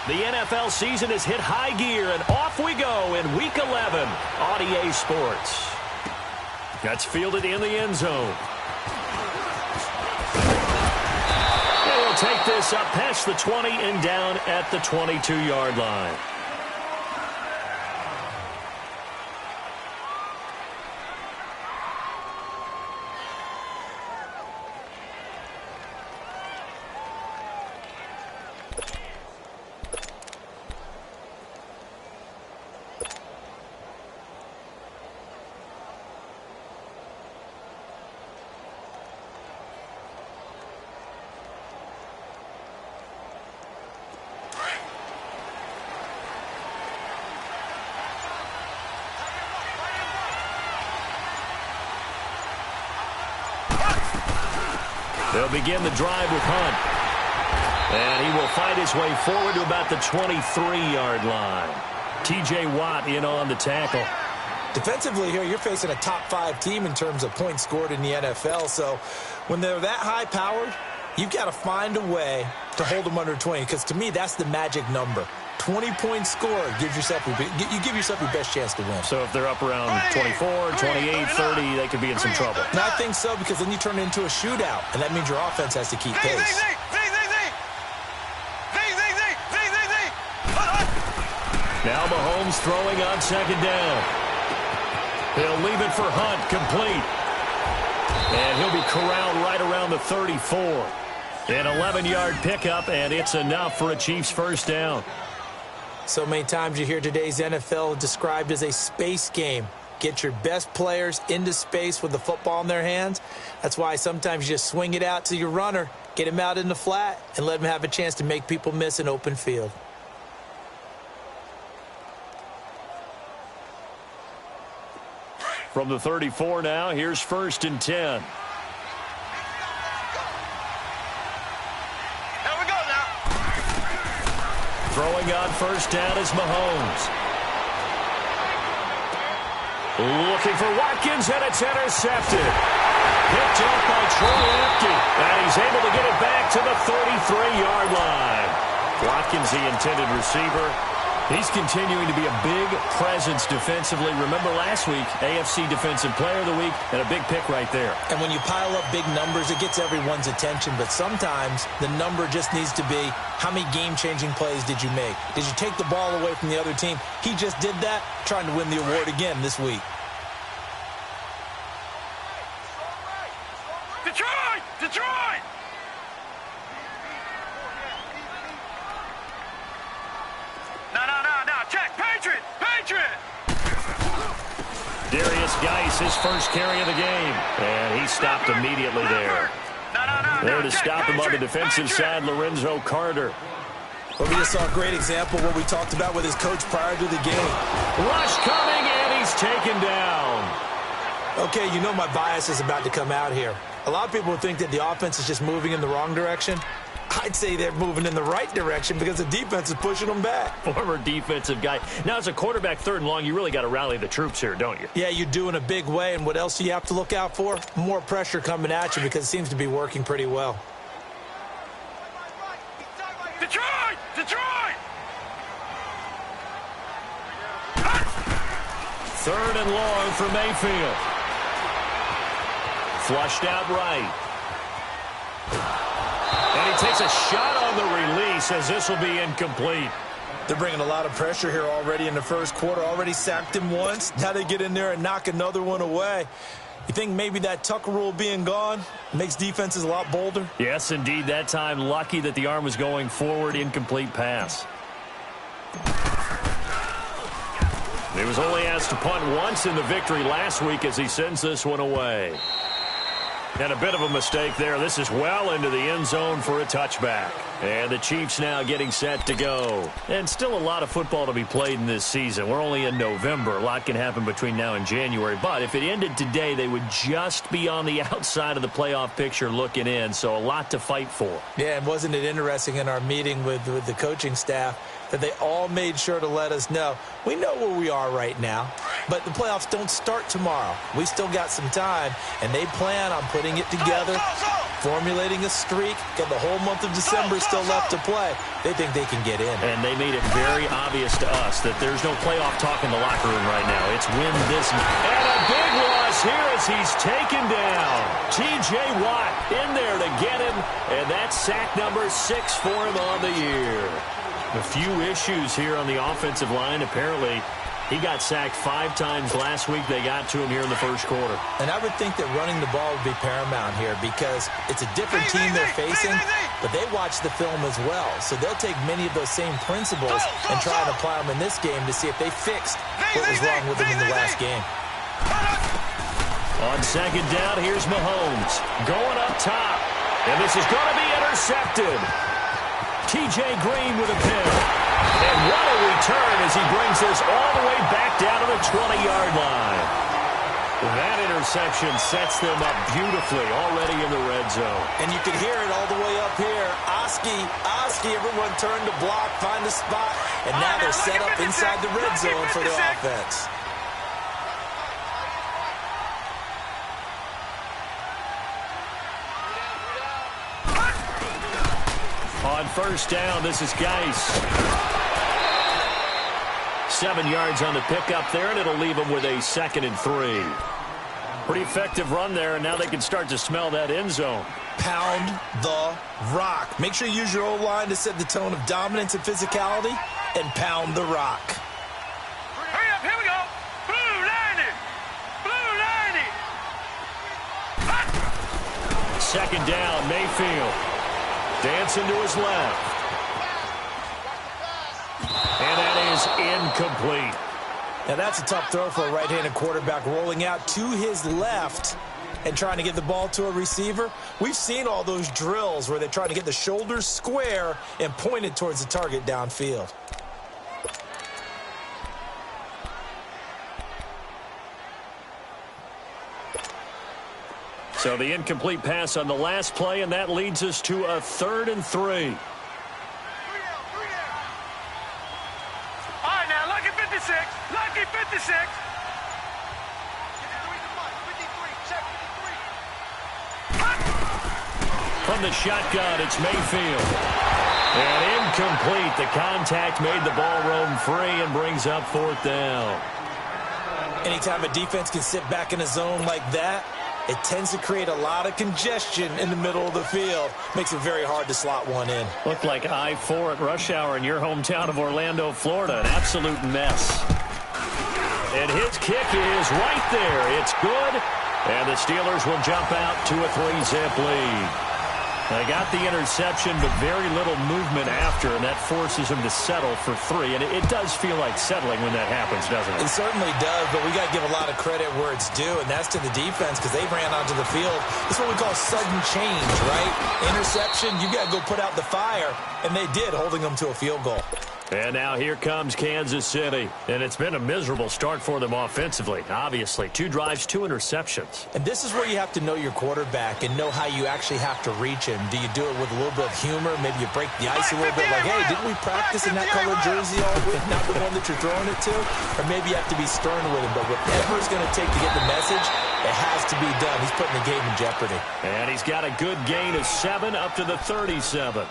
The NFL season has hit high gear, and off we go in Week 11 on EA Sports. That's fielded in the end zone. And he'll take this up past the 20 and down at the 22-yard line. They'll begin the drive with Hunt. And he will fight his way forward to about the 23-yard line. T.J. Watt in on the tackle. Defensively here, you're facing a top-5 team in terms of points scored in the NFL. So when they're that high-powered, you've got to find a way to hold them under 20. Because to me, that's the magic number. 20 points scored gives yourself you give yourself your best chance to win. So if they're up around 24, 28, 30, they could be in some trouble. And I think so, because then you turn it into a shootout, and that means your offense has to keep pace. Now Mahomes throwing on second down. He'll leave it for Hunt, complete. And he'll be corralled right around the 34. An 11-yard pickup, and it's enough for a Chiefs first down. So many times you hear today's NFL described as a space game. Get your best players into space with the football in their hands. That's why sometimes you just swing it out to your runner, get him out in the flat, and let him have a chance to make people miss an open field. From the 34 now, here's 1st and 10. Throwing on first down is Mahomes. Looking for Watkins, and it's intercepted. Picked off by Troy Apke, and he's able to get it back to the 33-yard line. Watkins, the intended receiver. He's continuing to be a big presence defensively. Remember last week, AFC Defensive Player of the Week, and a big pick right there. And when you pile up big numbers, it gets everyone's attention. But sometimes the number just needs to be, how many game-changing plays did you make? Did you take the ball away from the other team? He just did that, trying to win the award again this week. Detroit! Detroit! Check! Patriot! Patriot! Darius Geis, his first carry of the game. And he stopped immediately there. There to stop him on the defensive side, Lorenzo Carter. Well, we just saw a great example of what we talked about with his coach prior to the game. Rush coming, and he's taken down. Okay, you know my bias is about to come out here. A lot of people would think that the offense is just moving in the wrong direction. I'd say they're moving in the right direction because the defense is pushing them back. Former defensive guy. Now, as a quarterback, 3rd and long, you really got to rally the troops here, don't you? Yeah, you do in a big way. And what else do you have to look out for? More pressure coming at you, because it seems to be working pretty well. Detroit! Detroit! 3rd and long for Mayfield. Flushed out right. And he takes a shot on the release, as this will be incomplete. They're bringing a lot of pressure here already in the first quarter. Already sacked him once. Now they get in there and knock another one away. You think maybe that Tucker rule being gone makes defenses a lot bolder? Yes, indeed. That time, lucky that the arm was going forward. Incomplete pass. He was only asked to punt once in the victory last week as he sends this one away. And a bit of a mistake there. This is well into the end zone for a touchback. And the Chiefs now getting set to go. And still a lot of football to be played in this season. We're only in November. A lot can happen between now and January. But if it ended today, they would just be on the outside of the playoff picture looking in. So a lot to fight for. Yeah, and wasn't it interesting in our meeting with the coaching staff that they all made sure to let us know, we know where we are right now, but the playoffs don't start tomorrow. We still got some time, and they plan on putting it together formulating a streak, got the whole month of December still left to play. They think they can get in. And they made it very obvious to us that there's no playoff talk in the locker room right now. It's win this. And a big loss here as he's taken down. T.J. Watt in there to get him, and that's sack number 6 for him on the year. A few issues here on the offensive line. Apparently, he got sacked 5 times last week. They got to him here in the first quarter. And I would think that running the ball would be paramount here because it's a different team they're facing, but they watch the film as well. So they'll take many of those same principles and try and apply them in this game to see if they fixed what was wrong with them in the last game. On second down, here's Mahomes going up top. And this is going to be intercepted. T.J. Green with a pick. And what a return as he brings this all the way back down to the 20-yard line. That interception sets them up beautifully already in the red zone. And you can hear it all the way up here. Oski, everyone turned to block, find a spot, and now they're set up inside the red zone for the offense. On first down, this is Geis. 7 yards on the pickup there, and it'll leave them with a 2nd and 3. Pretty effective run there, and now they can start to smell that end zone. Pound the rock. Make sure you use your O-line to set the tone of dominance and physicality, and pound the rock. Hurry up, here we go. Blue 90. Blue 90. Second down, Mayfield. Dancing to his left. And that is incomplete. Now that's a tough throw for a right-handed quarterback, rolling out to his left and trying to get the ball to a receiver. We've seen all those drills where they're trying to get the shoulders square and pointed towards the target downfield. So the incomplete pass on the last play, and that leads us to a 3rd and 3. All right, now, lucky 56. Lucky 56. From the shotgun, it's Mayfield. And incomplete. The contact made the ball roam free and brings up 4th down. Anytime a defense can sit back in a zone like that, it tends to create a lot of congestion in the middle of the field. Makes it very hard to slot one in. Looked like I-4 at rush hour in your hometown of Orlando, Florida. An absolute mess. And his kick is right there. It's good. And the Steelers will jump out to a 3-zip lead. They got the interception, but very little movement after, and that forces him to settle for 3. And it does feel like settling when that happens, doesn't it? It certainly does, but we got to give a lot of credit where it's due, and that's to the defense because they ran onto the field. It's what we call sudden change, right? Interception, you got to go put out the fire, and they did, holding them to a field goal. And now here comes Kansas City. And it's been a miserable start for them offensively. Obviously, 2 drives, 2 interceptions. And this is where you have to know your quarterback and know how you actually have to reach him. Do you do it with a little bit of humor? Maybe you break the ice a little bit like, hey, didn't we practice in that color jersey all week? Not the one that you're throwing it to? Or maybe you have to be stern with him. But whatever it's going to take to get the message, it has to be done. He's putting the game in jeopardy. And he's got a good gain of 7 up to the 37.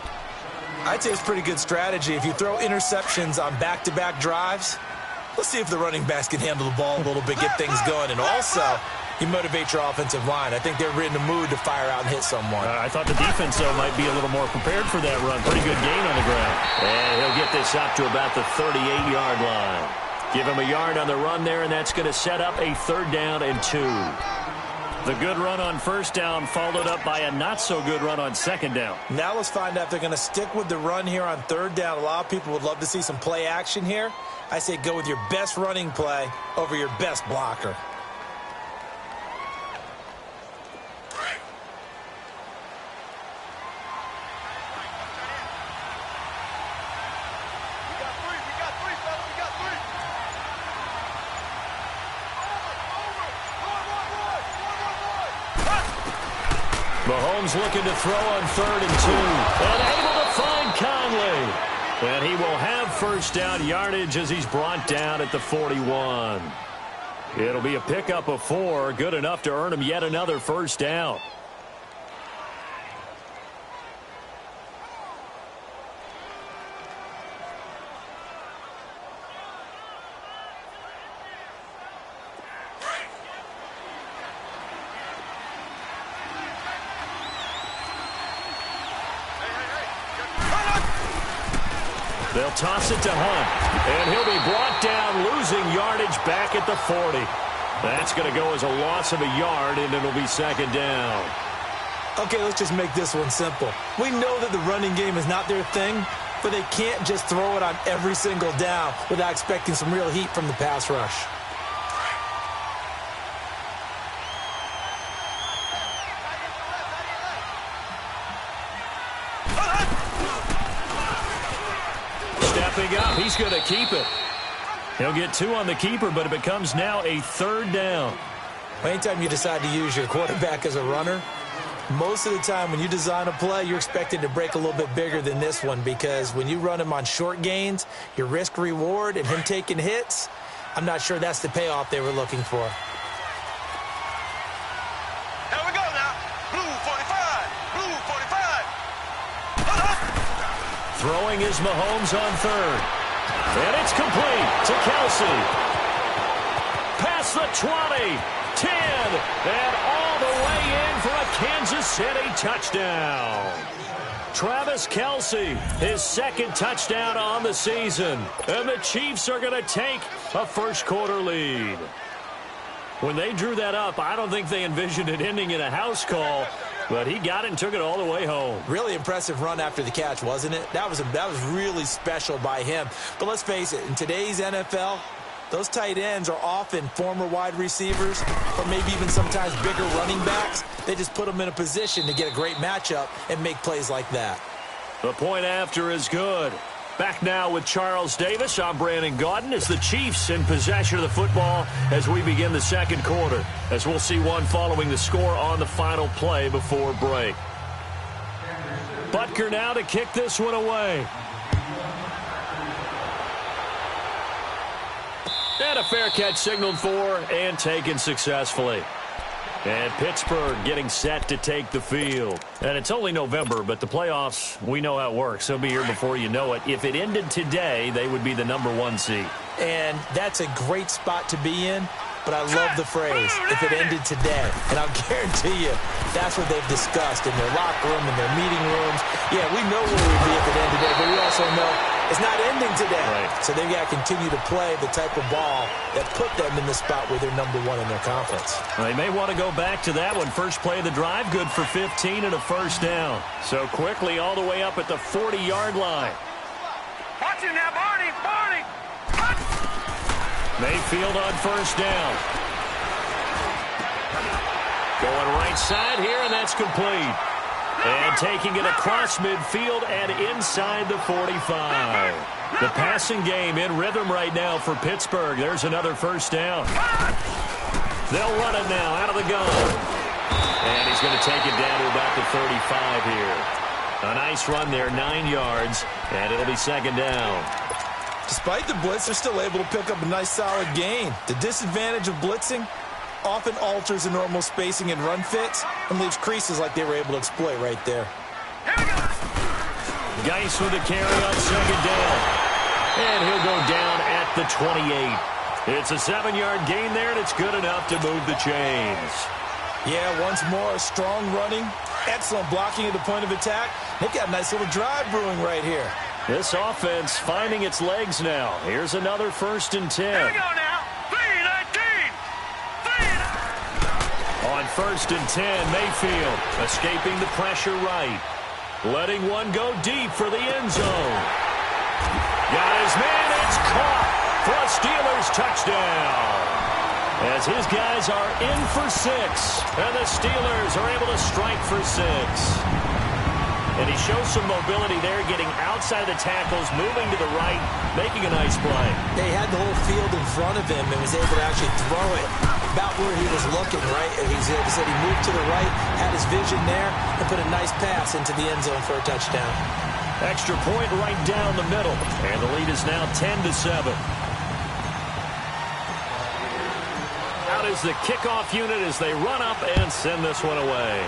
I'd say it's pretty good strategy. If you throw interceptions on back-to-back drives, let's see if the running backs can handle the ball a little bit, get things going. And also, you motivate your offensive line. I think they're in the mood to fire out and hit someone. I thought the defense, though, might be a little more prepared for that run. Pretty good gain on the ground. And he'll get this up to about the 38-yard line. Give him a yard on the run there, and that's going to set up a 3rd down and 2. The good run on first down followed up by a not-so-good run on second down. Now let's find out if they're going to stick with the run here on 3rd down. A lot of people would love to see some play action here. I say go with your best running play over your best blocker. Mahomes looking to throw on 3rd and 2. And able to find Conley. And he will have first down yardage as he's brought down at the 41. It'll be a pickup of 4. Good enough to earn him yet another first down. They'll toss it to Hunt, and he'll be brought down, losing yardage back at the 40. That's going to go as a loss of a yard, and it'll be second down. Okay, let's just make this one simple. We know that the running game is not their thing, but they can't just throw it on every single down without expecting some real heat from the pass rush. Stepping up, he's going to keep it. He'll get 2 on the keeper, but it becomes now a third down. Anytime you decide to use your quarterback as a runner, most of the time when you design a play, you're expected to break a little bit bigger than this one, because when you run him on short gains, your risk-reward and him taking hits, I'm not sure that's the payoff they were looking for. Here we go now. Blue 45. Blue 45. Throwing is Mahomes on third. And it's complete to Kelsey. Past the 20, 10, and all the way in for a Kansas City touchdown. Travis Kelsey, his second touchdown on the season. And the Chiefs are going to take a first-quarter lead. When they drew that up, I don't think they envisioned it ending in a house call, but he got it and took it all the way home. Really impressive run after the catch, wasn't it? That was really special by him. But let's face it, in today's NFL, those tight ends are often former wide receivers or maybe even sometimes bigger running backs. They just put them in a position to get a great matchup and make plays like that. The point after is good. Back now with Charles Davis. I'm Brandon Gaudin as the Chiefs in possession of the football as we begin the second quarter, as we'll see one following the score on the final play before break. Butker now to kick this one away. And a fair catch signaled for and taken successfully. And Pittsburgh getting set to take the field. And it's only November, but the playoffs, we know how it works. They'll be here before you know it. If it ended today, they would be the #1 seed. And that's a great spot to be in, but I love the phrase, if it ended today. And I'll guarantee you, that's what they've discussed in their locker room, in their meeting rooms. Yeah, we know where we'd be if it ended today, but we also know it's not ending today. Right. So they've got to continue to play the type of ball that put them in the spot where they're #1 in their conference. Well, they may want to go back to that one. First play of the drive, good for 15 and a first down. So quickly all the way up at the 40-yard line. Watch him now, Barney. Barney. Mayfield on first down. Going right side here, and that's complete. And taking it across midfield and inside the 45. The passing game in rhythm right now for Pittsburgh. There's another first down. They'll run it now out of the gun. And he's going to take it down to about the 35 here. A nice run there, 9 yards, and it'll be second down. Despite the blitz, they're still able to pick up a nice solid gain. The disadvantage of blitzing often alters the normal spacing and run fits and leaves creases like they were able to exploit right there. Geis with a carry on second down. And he'll go down at the 28. It's a 7-yard gain there, and it's good enough to move the chains. Yeah, once more, strong running, excellent blocking at the point of attack. They've got a nice little drive brewing right here. This offense finding its legs now. Here's another 1st and 10. Here we go now. 3-19. On 1st and 10, Mayfield escaping the pressure right. Letting one go deep for the end zone. Got his man, it's caught for a Steelers touchdown. As his guys are in for 6, and the Steelers are able to strike for 6. And he shows some mobility there, getting outside the tackles, moving to the right, making a nice play. They had the whole field in front of him and was able to actually throw it about where he was looking, right? And he said he moved to the right, had his vision there, and put a nice pass into the end zone for a touchdown. Extra point right down the middle, and the lead is now 10-7. Out is the kickoff unit as they run up and send this one away.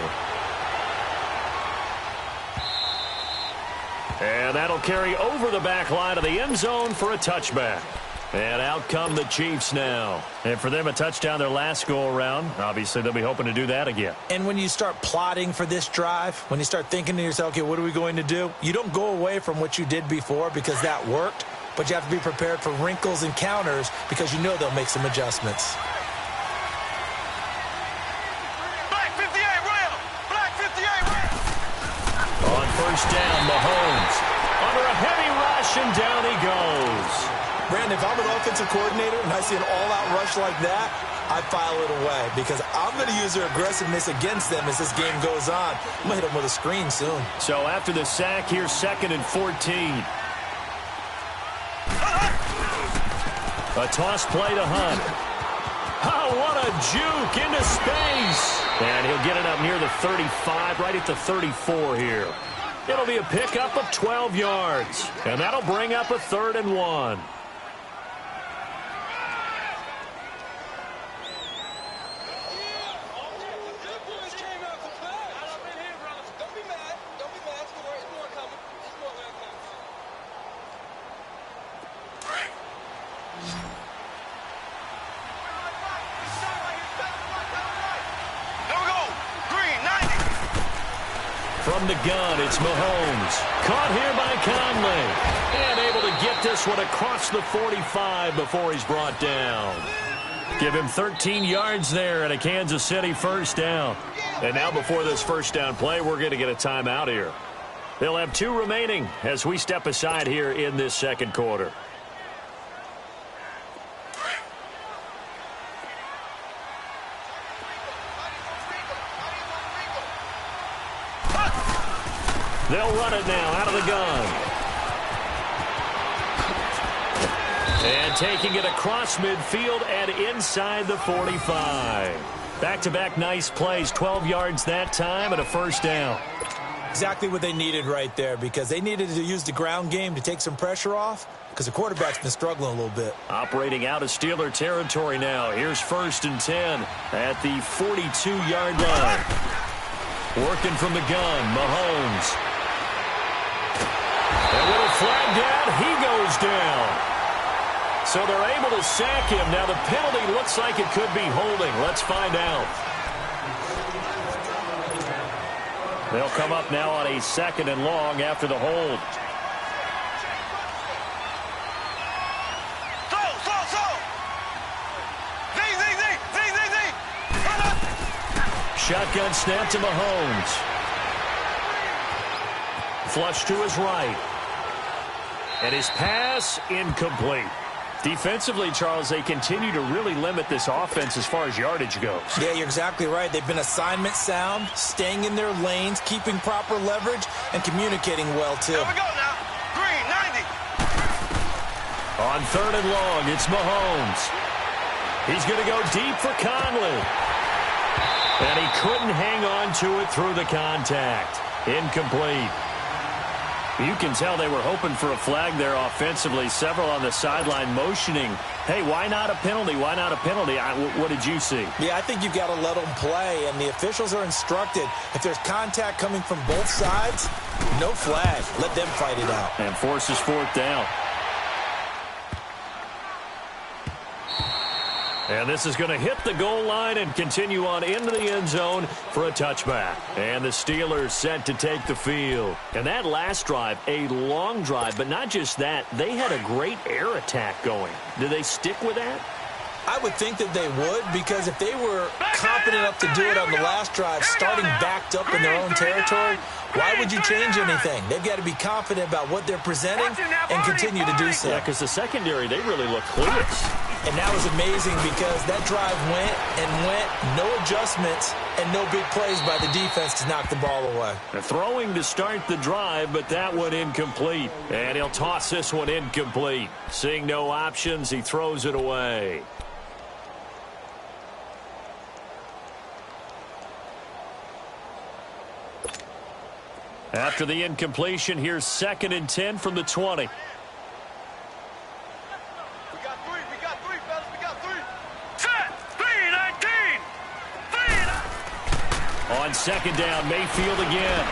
And that'll carry over the back line of the end zone for a touchback. And out come the Chiefs now. And for them, a touchdown their last go-around. Obviously, they'll be hoping to do that again. And when you start plotting for this drive, when you start thinking to yourself, okay, what are we going to do? You don't go away from what you did before because that worked, but you have to be prepared for wrinkles and counters because you know they'll make some adjustments. Black 58 rail. Black 58 rail. On first down, Mahomes. Under a heavy rush, and down he goes. Brandon, if I'm an offensive coordinator and I see an all-out rush like that, I file it away because I'm going to use their aggressiveness against them as this game goes on. I'm going to hit them with a screen soon. So after the sack, here's 2nd and 14. A toss play to Hunt. Oh, what a juke into space. And he'll get it up near the 35, right at the 34 here. It'll be a pickup of 12 yards. And that'll bring up a 3rd and 1. From the gun, it's Mahomes. Caught here by Conley. And able to get this one across the 45 before he's brought down. Give him 13 yards there and a Kansas City first down. And now before this first down play, we're going to get a timeout here. They'll have 2 remaining as we step aside here in this second quarter. They'll run it now out of the gun. And taking it across midfield and inside the 45. Back-to-back nice plays, 12 yards that time and a first down. Exactly what they needed right there because they needed to use the ground game to take some pressure off because the quarterback's been struggling a little bit. Operating out of Steeler territory now. Here's 1st and 10 at the 42-yard line. Working from the gun, Mahomes. And with a flag down, he goes down. So they're able to sack him. Now the penalty looks like it could be holding. Let's find out. They'll come up now on a 2nd and long after the hold. Shotgun snap to Mahomes. Flush to his right. And his pass incomplete. Defensively, Charles, they continue to really limit this offense as far as yardage goes. Yeah, you're exactly right. They've been assignment sound, staying in their lanes, keeping proper leverage, and communicating well, too. Here we go now. Green, 90. On 3rd and long, it's Mahomes. He's going to go deep for Conley. And he couldn't hang on to it through the contact. Incomplete. You can tell they were hoping for a flag there offensively. Several on the sideline motioning, hey, why not a penalty? Why not a penalty? What did you see? Yeah, I think you've got to let them play, and the officials are instructed. If there's contact coming from both sides, no flag. Let them fight it out. And forces 4th down. And this is going to hit the goal line and continue on into the end zone for a touchback. And the Steelers set to take the field. And that last drive, a long drive, but not just that. They had a great air attack going. Do they stick with that? I would think that they would, because if they were confident enough to do it on the last drive, starting backed up in their own territory, why would you change anything? They've got to be confident about what they're presenting and continue to do so. Yeah, because the secondary, they really look clueless. And that was amazing because that drive went and went, no adjustments, and no big plays by the defense to knock the ball away. They're throwing to start the drive, but that one incomplete. And he'll toss this one incomplete. Seeing no options, he throws it away. After the incompletion, here's 2nd and 10 from the 20. We got three, fellas, we got three. Set, 3-19. On 2nd down, Mayfield again.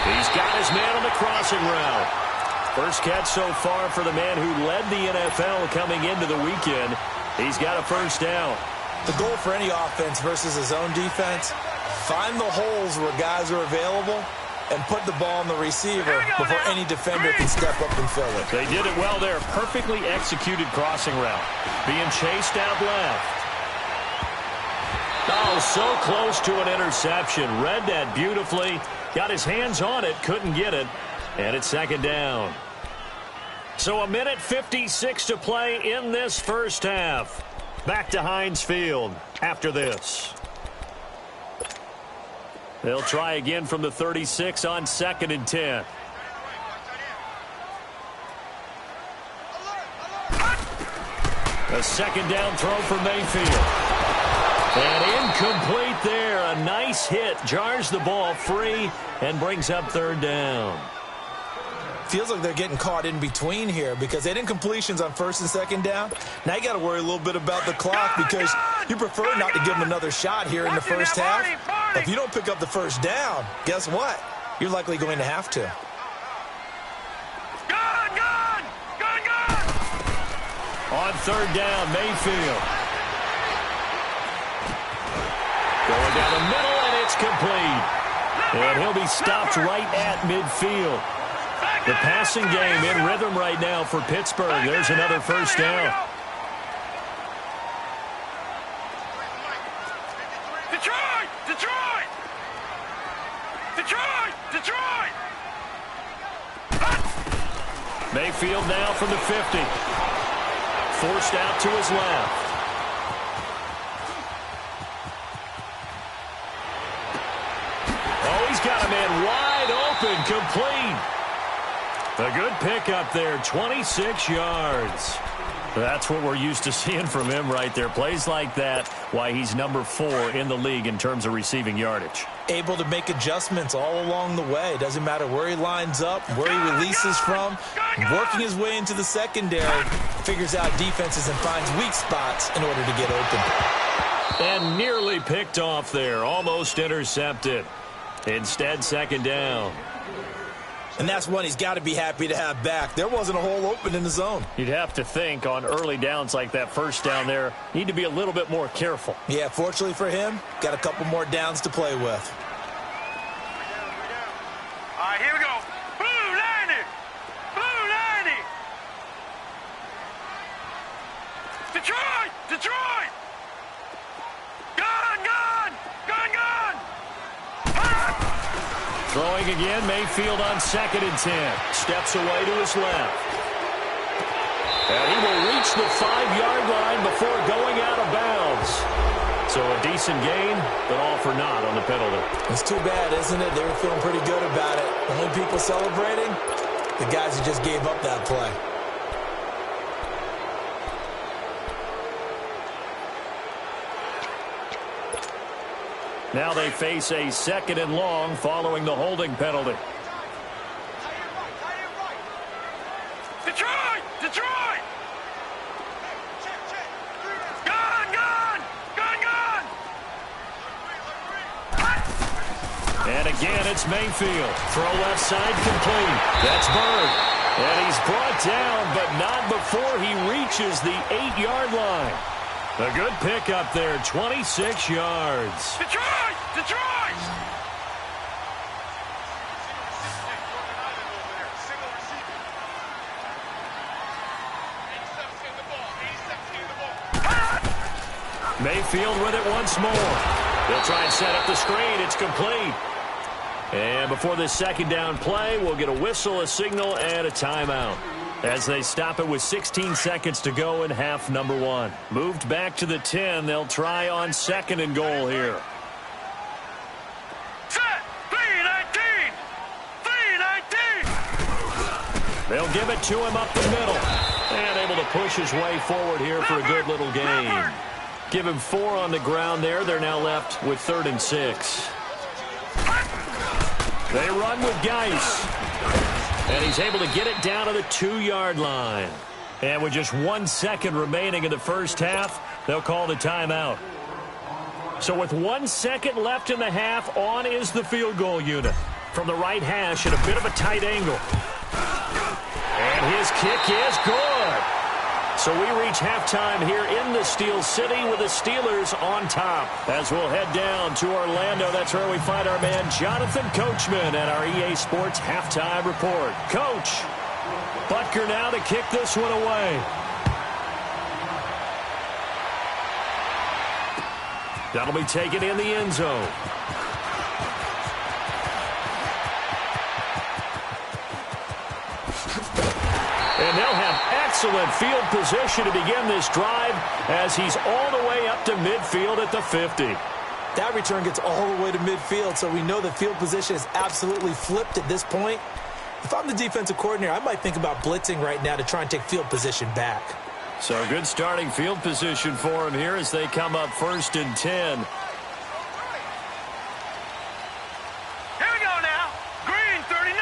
He's got his man on the crossing route. First catch so far for the man who led the NFL coming into the weekend. He's got a first down. The goal for any offense versus his own defense, find the holes where guys are available and put the ball on the receiver before any defender can step up and fill it. They did it well there. Perfectly executed crossing route. Being chased out left. Oh, so close to an interception. Read that beautifully. Got his hands on it. Couldn't get it. And it's second down. So a minute 56 to play in this first half. Back to Heinz Field after this. They'll try again from the 36 on 2nd and 10. A second down throw for Mayfield. And incomplete there. A nice hit. Jars the ball free and brings up third down. Feels like they're getting caught in between here because they didn't completions on 1st and 2nd down. Now you got to worry a little bit about the clock because you prefer not to give them another shot here in the first half. If you don't pick up the first down, guess what? You're likely going to have to. On third down, Mayfield. Going down the middle, and it's complete. And he'll be stopped right at midfield. The passing game in rhythm right now for Pittsburgh. There's another first down. Detroit! Detroit! Detroit! Detroit! Mayfield now from the 50. Forced out to his left. Oh, he's got a man wide open, complete. A good pickup there, 26 yards. That's what we're used to seeing from him right there. Plays like that, why he's number 4 in the league in terms of receiving yardage. Able to make adjustments all along the way. Doesn't matter where he lines up, where he releases from. Working his way into the secondary, figures out defenses and finds weak spots in order to get open. And nearly picked off there, almost intercepted. Instead, second down. And that's one he's got to be happy to have back. There wasn't a hole open in the zone. You'd have to think on early downs like that first down there, need to be a little bit more careful. Yeah, fortunately for him, got a couple more downs to play with. All right, here we go. Blue 90! Blue 90! Detroit! Detroit! Gun! Gun! Gun! Gun! Throwing again, Mayfield on 2nd and 10. Steps away to his left. And he will reach the 5-yard line before going out of bounds. So a decent gain, but all for naught on the penalty. It's too bad, isn't it? They were feeling pretty good about it. The only people celebrating, the guys who just gave up that play. Now they face a 2nd and long following the holding penalty. Detroit! Detroit! Gun! Gun! Gun! Gun! And again, it's Mayfield. Throw left side complete. That's Bird. And he's brought down, but not before he reaches the 8-yard line. A good pickup there, 26 yards. Detroit! Detroit! Mayfield with it once more. They'll try and set up the screen. It's complete. And before this second down play, we'll get a whistle, a signal, and a timeout. As they stop it with 16 seconds to go in half number 1. Moved back to the 10. They'll try on 2nd and goal here. Set! 3-19! 3-19! They'll give it to him up the middle. And able to push his way forward here for a good little gain. Give him 4 on the ground there. They're now left with 3rd and 6. They run with Geis. And he's able to get it down to the 2-yard line. And with just 1 second remaining in the first half, they'll call the timeout. So with 1 second left in the half, on is the field goal unit. From the right hash at a bit of a tight angle. And his kick is good. So we reach halftime here in the Steel City with the Steelers on top. As we'll head down to Orlando, that's where we find our man Jonathan Coachman at our EA Sports Halftime Report. Coach, Butker now to kick this one away. That'll be taken in the end zone. And they'll have excellent field position to begin this drive as he's all the way up to midfield at the 50. That return gets all the way to midfield, so we know the field position is absolutely flipped at this point. If I'm the defensive coordinator, I might think about blitzing right now to try and take field position back. So good starting field position for him here as they come up 1st and 10. Here we go now. Green 39.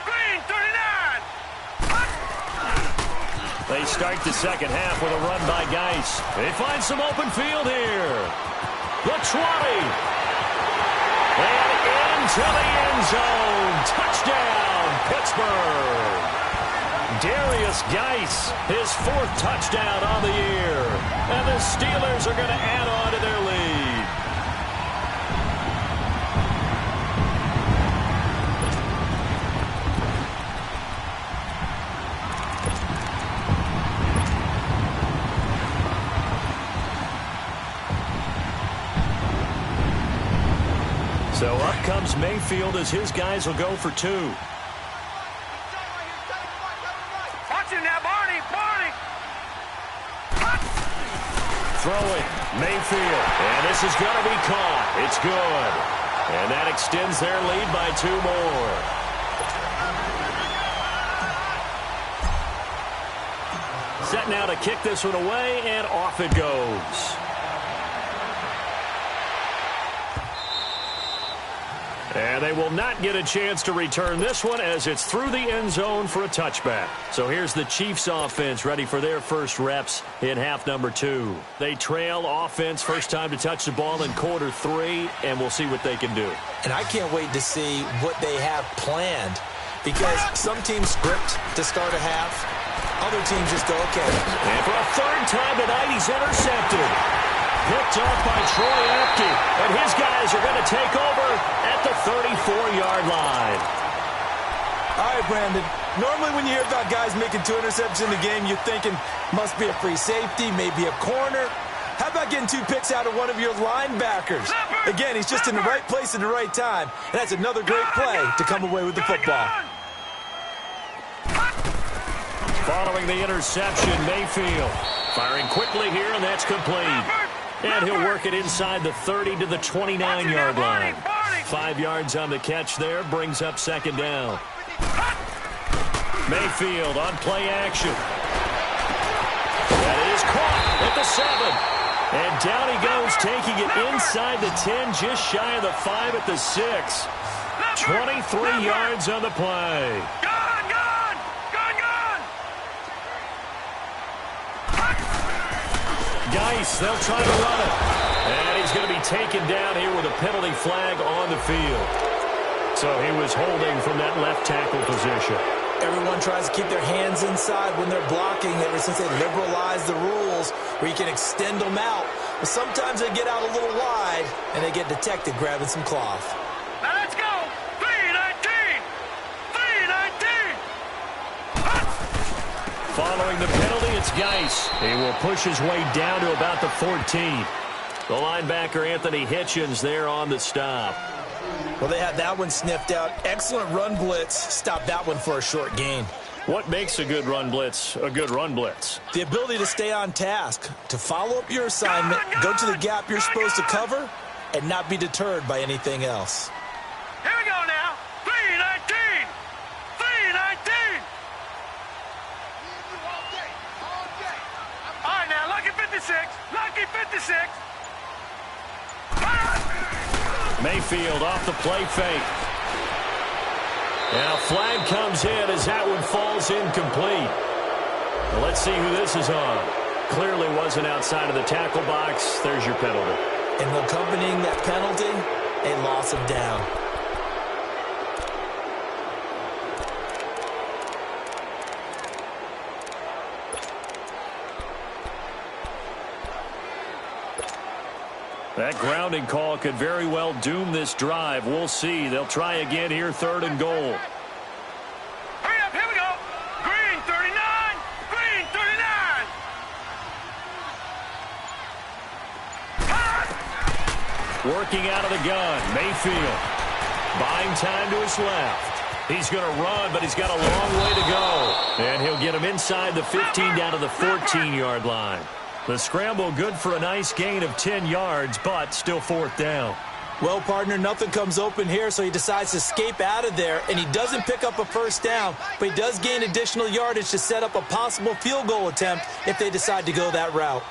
Green 39. They start the second half with a run by Geis. They find some open field here. The 20. And into the end zone. Touchdown, Pittsburgh. Darius Geis, his 4th touchdown on the year. And the Steelers are going to add on to their lead. So up comes Mayfield as his guys will go for 2. Watch him now, Barney. Barney. Throwing, Mayfield. And this is going to be caught. It's good. And that extends their lead by 2 more. Set now to kick this one away, and off it goes. And they will not get a chance to return this one as it's through the end zone for a touchback. So here's the Chiefs offense ready for their first reps in half number 2. They trail offense first time to touch the ball in quarter 3, and we'll see what they can do. And I can't wait to see what they have planned because some teams script to start a half. Other teams just go, okay. And for a 3rd time tonight, he's intercepted. Picked off by Troy Apke, and his guys are going to take over at the 34-yard line. All right, Brandon. Normally when you hear about guys making 2 interceptions in the game, you're thinking must be a free safety, maybe a corner. How about getting 2 picks out of one of your linebackers? Again, he's just in the right place at the right time, and that's another great play to come away with the football. Following the interception, Mayfield firing quickly here, and that's complete. And he'll work it inside the 30 to the 29-yard line. 5 yards on the catch there, brings up 2nd down. Mayfield on play action. That is caught at the 7. And down he goes, taking it inside the 10, just shy of the 5 at the 6. 23 yards on the play. Geis, they'll try to run it. And he's going to be taken down here with a penalty flag on the field. So he was holding from that left tackle position. Everyone tries to keep their hands inside when they're blocking ever since they liberalized the rules where you can extend them out. But sometimes they get out a little wide and they get detected grabbing some cloth. Now let's go. 3-19. 3-19. Following the penalty, it's Geis. He will push his way down to about the 14. The linebacker, Anthony Hitchens, there on the stop. Well, they had that one sniffed out. Excellent run blitz. Stopped that one for a short gain. What makes a good run blitz a good run blitz? The ability to stay on task, to follow up your assignment, go to the gap you're supposed to cover, and not be deterred by anything else. Here we go now. 3-19. 3-19. All right, now, lucky 56. Lucky 56. Mayfield off the play fake. Now flag comes in as that one falls incomplete. Well, let's see who this is on. Clearly wasn't outside of the tackle box. There's your penalty. And accompanying that penalty, a loss of down. That grounding call could very well doom this drive. We'll see. They'll try again here, 3rd and goal. Hurry up, here we go. Green 39, green 39. Working out of the gun, Mayfield. Buying time to his left. He's going to run, but he's got a long way to go. And he'll get him inside the 15 down to the 14-yard line. The scramble good for a nice gain of 10 yards, but still 4th down. Well, partner, nothing comes open here, so he decides to escape out of there, and he doesn't pick up a 1st down, but he does gain additional yardage to set up a possible field goal attempt if they decide to go that route.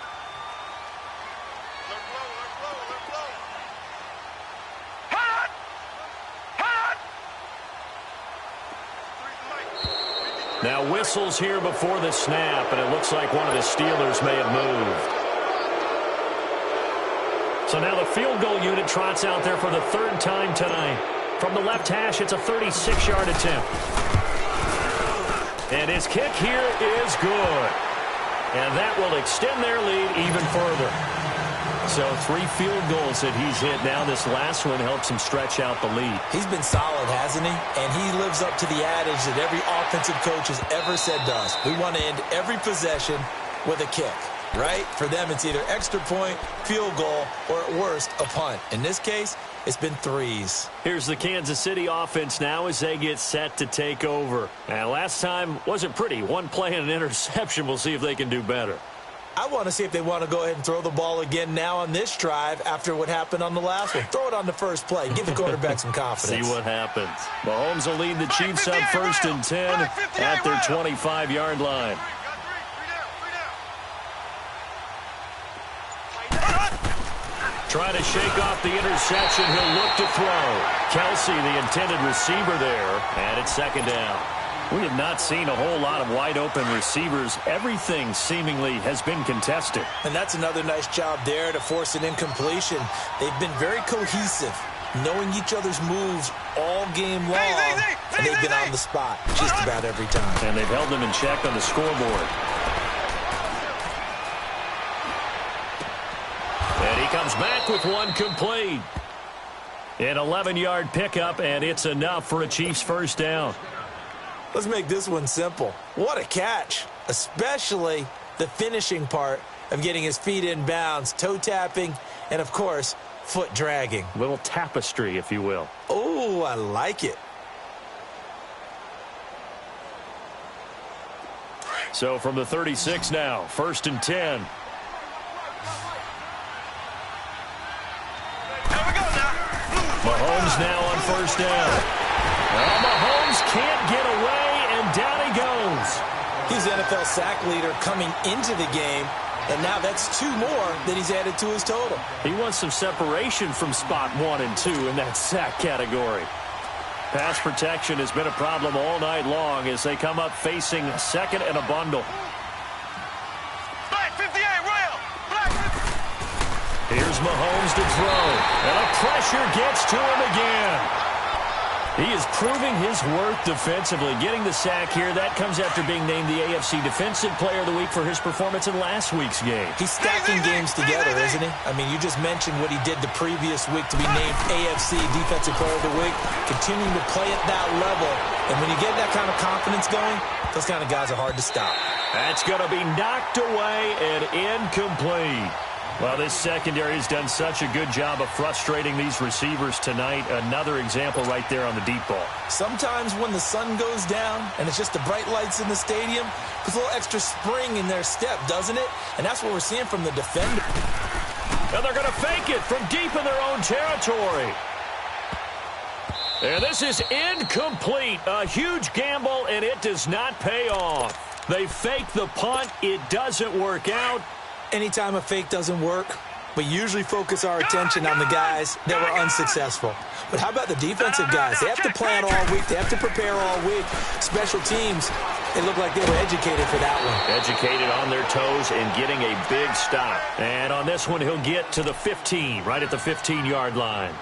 Now whistles here before the snap, and it looks like one of the Steelers may have moved. So now the field goal unit trots out there for the 3rd time tonight. From the left hash, it's a 36-yard attempt. And his kick here is good. And that will extend their lead even further. So 3 field goals that he's hit now. This last one helps him stretch out the lead. He's been solid, hasn't he? And he lives up to the adage that every offensive coach has ever said to us. We want to end every possession with a kick, right? For them, it's either extra point, field goal, or at worst, a punt. In this case, it's been 3s. Here's the Kansas City offense now as they get set to take over. And last time wasn't pretty. 1 play and an interception. We'll see if they can do better. I want to see if they want to go ahead and throw the ball again now on this drive after what happened on the last one. Throw it on the first play. Give the quarterback some confidence. See what happens. Mahomes will lead the Chiefs up 1st and 10 at their 25-yard line. Trying to shake off the interception. He'll look to throw. Kelsey, the intended receiver there, and it's 2nd down. We have not seen a whole lot of wide-open receivers. Everything seemingly has been contested. And that's another nice job there to force an incompletion. They've been very cohesive, knowing each other's moves all game long, and they've been on the spot just about every time. And they've held them in check on the scoreboard. And he comes back with one complete. An 11-yard pickup, and it's enough for a Chiefs 1st down. Let's make this one simple. What a catch, especially the finishing part of getting his feet in bounds, toe tapping, and, of course, foot dragging. Little tapestry, if you will. Oh, I like it. So from the 36 now, 1st and 10. Mahomes now on 1st down. Well, Mahomes can't get away, and down he goes. He's the NFL sack leader coming into the game, and now that's 2 more that he's added to his total. He wants some separation from spot 1 and 2 in that sack category. Pass protection has been a problem all night long as they come up facing 2nd and a bundle. Black 58, rail. Black 50. Here's Mahomes to throw, and a pressure gets to him again. He is proving his worth defensively, getting the sack here. That comes after being named the AFC Defensive Player of the Week for his performance in last week's game. He's stacking games together, isn't he? I mean, you just mentioned what he did the previous week to be named AFC Defensive Player of the Week, continuing to play at that level. And when you get that kind of confidence going, those kind of guys are hard to stop. That's going to be knocked away and incomplete. Well, this secondary has done such a good job of frustrating these receivers tonight. Another example right there on the deep ball. Sometimes when the sun goes down and it's just the bright lights in the stadium, there's a little extra spring in their step, doesn't it? And that's what we're seeing from the defender. And they're going to fake it from deep in their own territory. And this is incomplete. A huge gamble, and it does not pay off. They fake the punt. It doesn't work out. Anytime a fake doesn't work, we usually focus our attention on the guys that were unsuccessful. But how about the defensive guys? They have to plan all week. They have to prepare all week. Special teams, it looked like they were educated for that one. Educated on their toes and getting a big stop. And on this one, he'll get to the 15, right at the 15-yard line.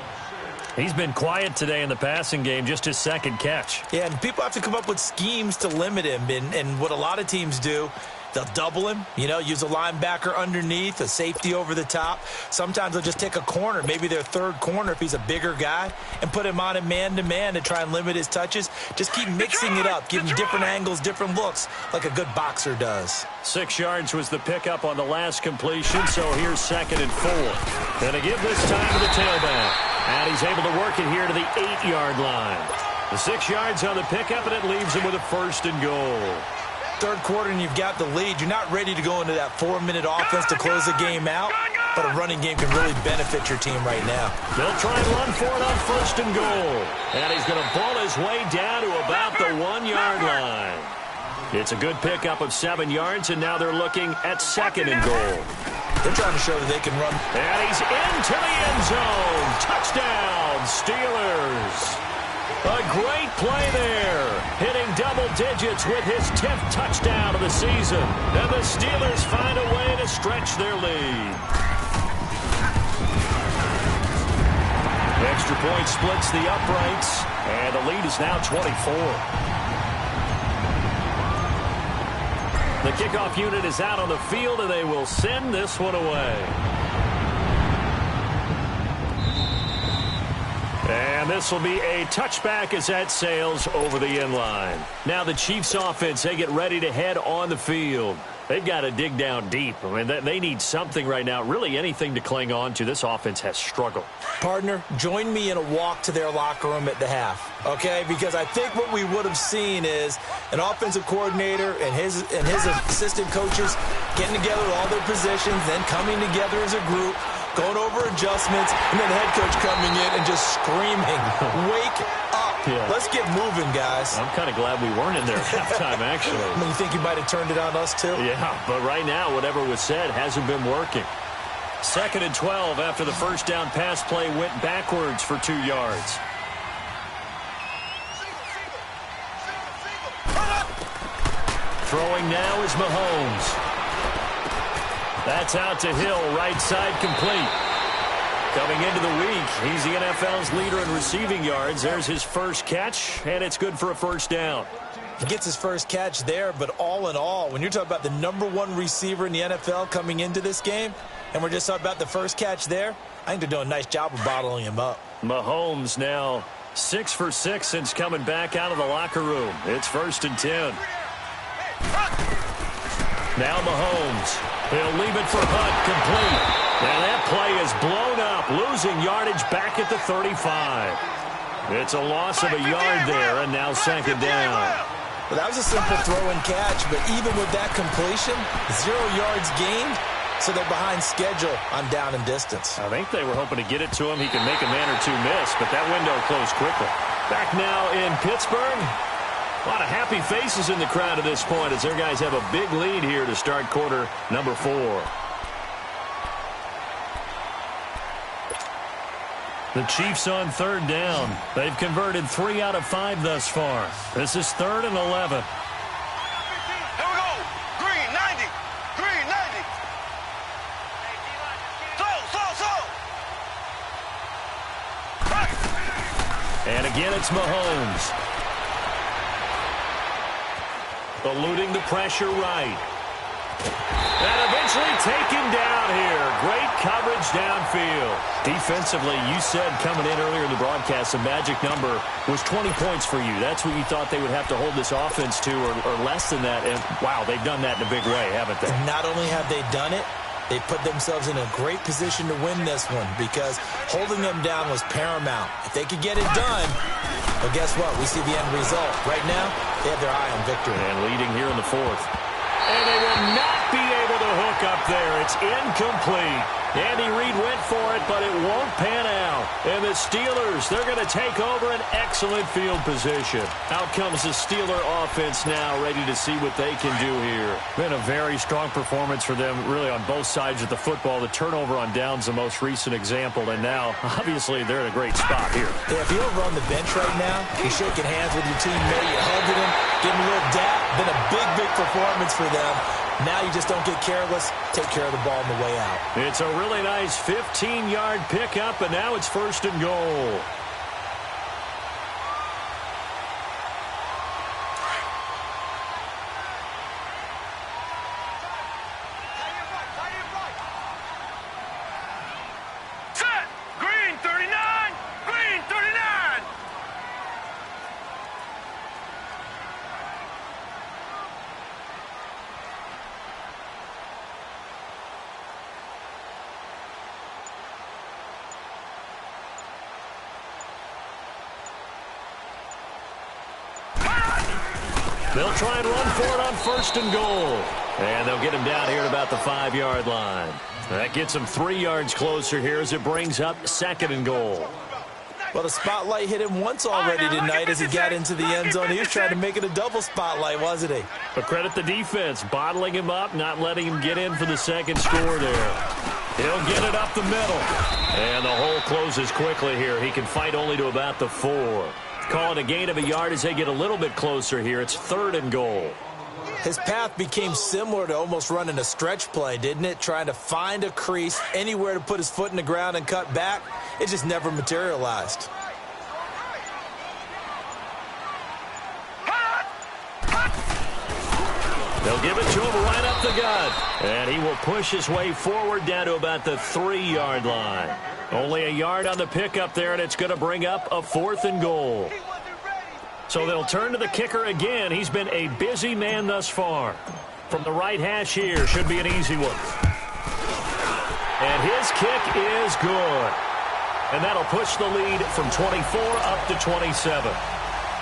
He's been quiet today in the passing game, just his 2nd catch. Yeah, and people have to come up with schemes to limit him. And what a lot of teams do They'll double him, use a linebacker underneath, a safety over the top. Sometimes they'll just take a corner, maybe their third corner if he's a bigger guy, and put him on him man-to-man to try and limit his touches. Just keep mixing it up, give him different angles, different looks, like a good boxer does. 6 yards was the pickup on the last completion, so here's 2nd and 4. And to give this time to the tailback. And he's able to work it here to the 8-yard line. The 6 yards on the pickup, and it leaves him with a 1st and goal. Third quarter and you've got the lead. You're not ready to go into that 4-minute offense to close the game out, but a running game can really benefit your team right now. They'll try and run for it on 1st and goal. And he's going to ball his way down to about the 1-yard line. It's a good pickup of 7 yards, and now they're looking at 2nd and goal. They're trying to show that they can run. And he's into the end zone. Touchdown, Steelers. A great play there, hitting double digits with his 10th touchdown of the season. And the Steelers find a way to stretch their lead. Extra point splits the uprights, and the lead is now 24. The kickoff unit is out on the field, and they will send this one away. And this will be a touchback as that sails over the end line. Now the Chiefs offense, they get ready to head on the field. They've got to dig down deep. I mean, they need something right now, really anything to cling on to. This offense has struggled. Partner, join me in a walk to their locker room at the half, okay? Because I think what we would have seen is an offensive coordinator and his assistant coaches getting together with all their positions, then coming together as a group, going over adjustments, and then the head coach coming in and just screaming, wake up. Yeah. Let's get moving, guys. I'm kind of glad we weren't in there at halftime, actually. You think you might have turned it on us, too? Yeah, but right now, whatever was said hasn't been working. 2nd and 12 after the first down pass play went backwards for 2 yards. Throwing now is Mahomes. That's out to Hill, right side complete. Coming into the week, he's the NFL's leader in receiving yards. There's his first catch, and it's good for a 1st down. He gets his first catch there, but all in all, when you're talking about the #1 receiver in the NFL coming into this game, and we're just talking about the first catch there, I think they're doing a nice job of bottling him up. Mahomes now 6 for 6 since coming back out of the locker room. It's 1st and 10. Now Mahomes. He'll leave it for Hunt, complete. Now that play is blown up, losing yardage back at the 35. It's a loss of a yard there, and now 2nd down. Well, that was a simple throw and catch, but even with that completion, 0 yards gained, so they're behind schedule on down and distance. I think they were hoping to get it to him. He could make a man or two miss, but that window closed quickly. Back now in Pittsburgh. A lot of happy faces in the crowd at this point as their guys have a big lead here to start quarter number 4. The Chiefs on 3rd down. They've converted 3 out of 5 thus far. This is 3rd and 11. Here we go. Green, 90. Green, 90. Slow. And again, it's Mahomes. Eluding the pressure right. And eventually taken down here. Great coverage downfield. Defensively, you said coming in earlier in the broadcast, the magic number was 20 points for you. That's what you thought they would have to hold this offense to, or less than that. And, wow, they've done that in a big way, haven't they? Not only have they done it, they put themselves in a great position to win this one because holding them down was paramount. If they could get it done, well, guess what? We see the end result. Right now, they have their eye on victory. And leading here in the 4th. And they will not be able to hook up there. It's incomplete. Andy Reid went for it, but it won't pan out. And the Steelers, they're going to take over an excellent field position. Out comes the Steeler offense now, ready to see what they can do here. Been a very strong performance for them, really, on both sides of the football. The turnover on downs, the most recent example. And now, obviously, they're in a great spot here. Yeah, if you're over on the bench right now, you're shaking hands with your teammate, you're hugging him, giving him a little dap. Been a big, big performance for them. Now you just don't get careless. Take care of the ball on the way out. It's a really nice 15-yard pickup, and now it's 1st and goal. They'll try and run for it on 1st and goal. And they'll get him down here at about the 5-yard line. That gets him 3 yards closer here as it brings up 2nd and goal. Well, the spotlight hit him once already tonight as he got into the end zone. He was trying to make it a double spotlight, wasn't he? But credit the defense, bottling him up, not letting him get in for the 2nd score there. He'll get it up the middle. And the hole closes quickly here. He can fight only to about the 4. Call it a gain of a yard as they get a little bit closer here. It's 3rd and goal. His path became similar to almost running a stretch play, didn't it? Trying to find a crease, anywhere to put his foot in the ground and cut back. It just never materialized. They'll give it to him right up the gut. And he will push his way forward down to about the 3-yard line. Only a yard on the pickup there, and it's going to bring up a 4th and goal. So they'll turn to the kicker again. He's been a busy man thus far. From the right hash here, should be an easy one. And his kick is good. And that'll push the lead from 24 up to 27.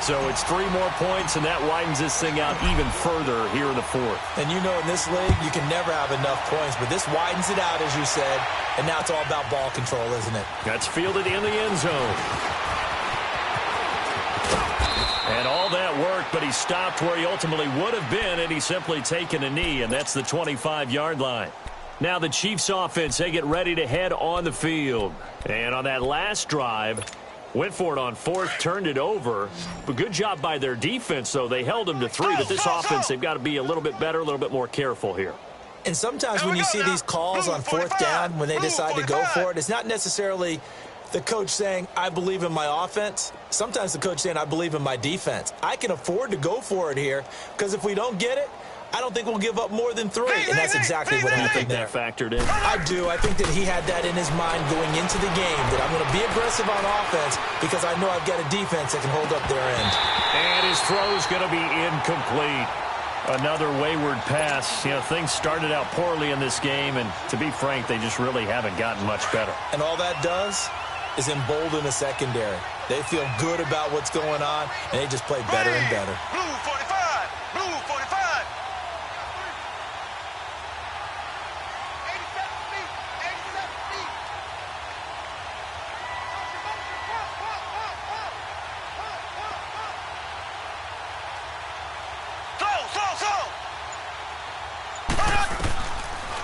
So it's 3 more points, and that widens this thing out even further here in the 4th. And you know, in this league, you can never have enough points, but this widens it out, as you said, and now it's all about ball control, isn't it? That's fielded in the end zone. And all that worked, but he stopped where he ultimately would have been, and he's simply taken a knee, and that's the 25-yard line. Now the Chiefs offense, they get ready to head on the field. And on that last drive, went for it on 4th, turned it over. But good job by their defense, though. They held them to 3, but this offense, they've got to be a little bit better, a little bit more careful here. And sometimes when you see these calls on 4th down, when they decide to go for it, it's not necessarily the coach saying, I believe in my offense. Sometimes the coach saying, I believe in my defense. I can afford to go for it here because if we don't get it, I don't think we'll give up more than 3. And that's exactly what happened there. That factored in? I do. I think that he had that in his mind going into the game, that I'm going to be aggressive on offense because I know I've got a defense that can hold up their end. And his throw's going to be incomplete. Another wayward pass. You know, things started out poorly in this game, and to be frank, they just really haven't gotten much better. And all that does is embolden the secondary. They feel good about what's going on, and they just play better and better. Blue 45! Blue 45! 87 feet! 87 feet! Slow!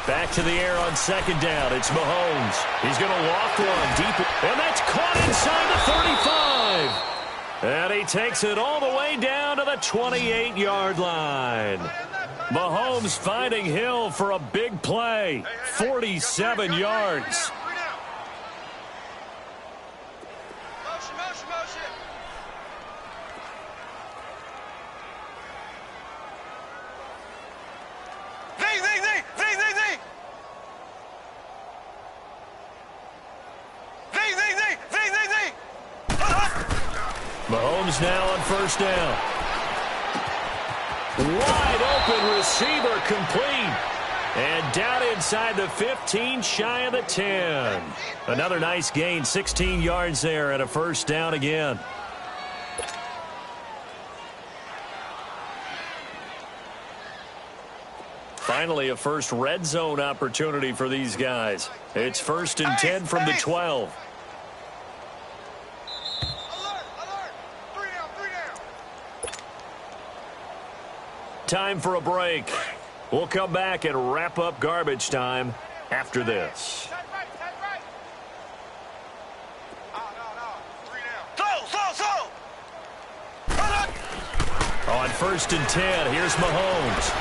Back to the air on 2nd down. It's Mahomes. He's going to walk one deep. And that's caught inside the 35. And he takes it all the way down to the 28-yard line. Mahomes finding Hill for a big play. 47 yards. Motion. Mahomes now on 1st down. Wide open receiver complete. And down inside the 15, shy of the 10. Another nice gain, 16 yards there and a 1st down again. Finally, a first red zone opportunity for these guys. It's 1st and 10 from the 12. Time for a break. We'll come back and wrap up garbage time after this. On 1st and 10, here's Mahomes.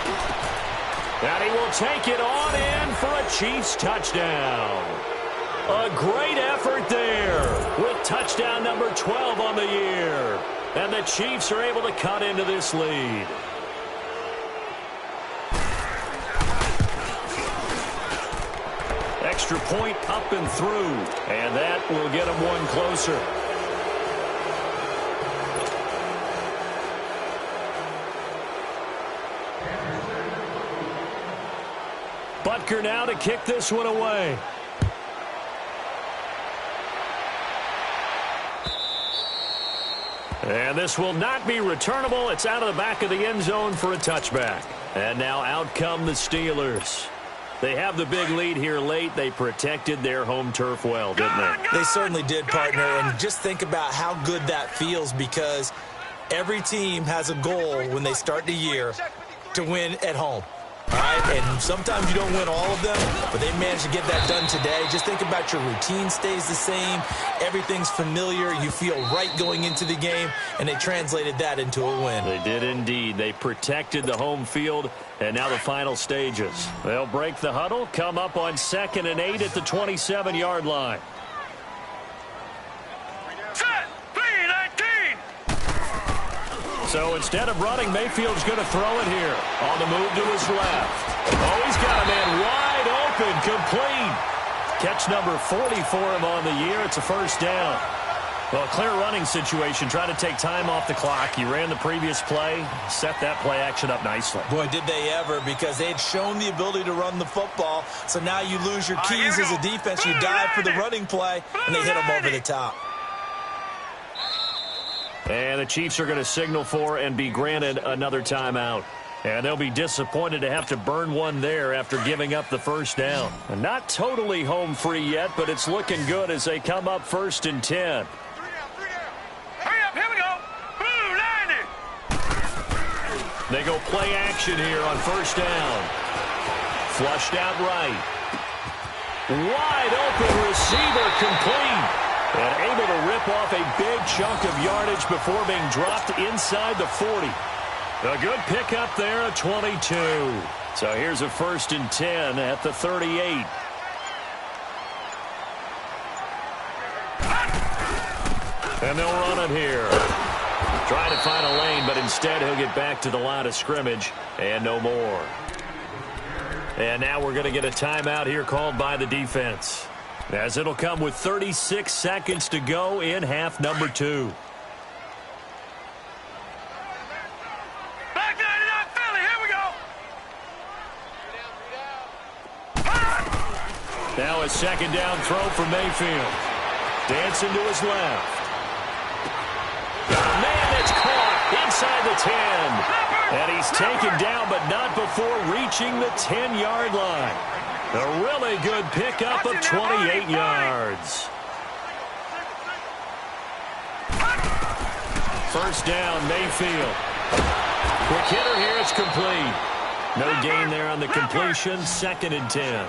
And he will take it on in for a Chiefs touchdown. A great effort there with touchdown number 12 on the year. And the Chiefs are able to cut into this lead. Extra point up and through. And that will get them one closer. Butker now to kick this one away. And this will not be returnable. It's out of the back of the end zone for a touchback. And now out come the Steelers. They have the big lead here late. They protected their home turf well, didn't they? They certainly did, partner. And just think about how good that feels, because every team has a goal when they start the year to win at home. All right, and sometimes you don't win all of them, but they managed to get that done today. Just think about your routine stays the same. Everything's familiar. You feel right going into the game, and they translated that into a win. They did indeed. They protected the home field, and now the final stages. They'll break the huddle, come up on 2nd and 8 at the 27-yard line. Set, 3-19. So instead of running, Mayfield's going to throw it here. On the move to his left. Oh, he's got a man wide open, complete. Catch number 40 for him on the year. It's a first down. Well, a clear running situation. Trying to take time off the clock. He ran the previous play, set that play action up nicely. Boy, did they ever, because they had shown the ability to run the football. So now you lose your keys as a defense. You dive for the running play, and they hit him over the top. And the Chiefs are going to signal for and be granted another timeout. And they'll be disappointed to have to burn one there after giving up the first down. And not totally home free yet, but it's looking good as they come up 1st and 10. Hurry up, here we go. Blue 90. They go play action here on first down. Flushed out right. Wide open receiver, complete. And able to rip off a big chunk of yardage before being dropped inside the 40. A good pickup there at 22. So here's a 1st and 10 at the 38. And they'll run it here. Trying to find a lane, but instead he'll get back to the line of scrimmage and no more. And now we're going to get a timeout here called by the defense, as it'll come with 36 seconds to go in half number 2. Back 99 Philly, here we go. Now a second down throw for Mayfield. Dancing to his left. Man, it's caught inside the 10. And he's taken down, but not before reaching the 10-yard line. A really good pickup of 28 yards. First down, Mayfield. Quick hitter here, it's complete. No gain there on the completion, 2nd and 10.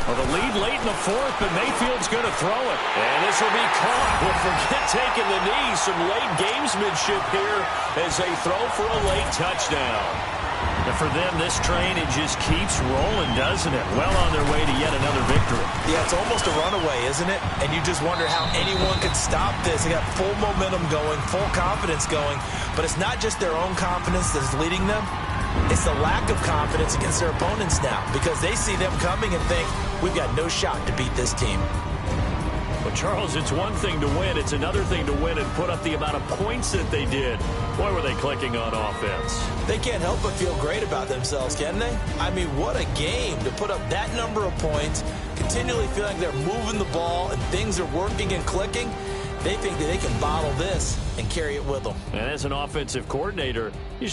Well, the lead late in the 4th, but Mayfield's going to throw it. And this will be caught. Well, forget taking the knee. Some late gamesmanship here as they throw for a late touchdown. And for them, this train, it just keeps rolling, doesn't it? Well on their way to yet another victory. Yeah, it's almost a runaway, isn't it? And you just wonder how anyone could stop this. They got full momentum going, full confidence going. But it's not just their own confidence that's leading them. It's the lack of confidence against their opponents now, because they see them coming and think, we've got no shot to beat this team. Well, Charles, it's one thing to win. It's another thing to win and put up the amount of points that they did. Boy, were they clicking on offense. They can't help but feel great about themselves, can they? I mean, what a game to put up that number of points, continually feel like they're moving the ball and things are working and clicking. They think that they can bottle this and carry it with them. And as an offensive coordinator, you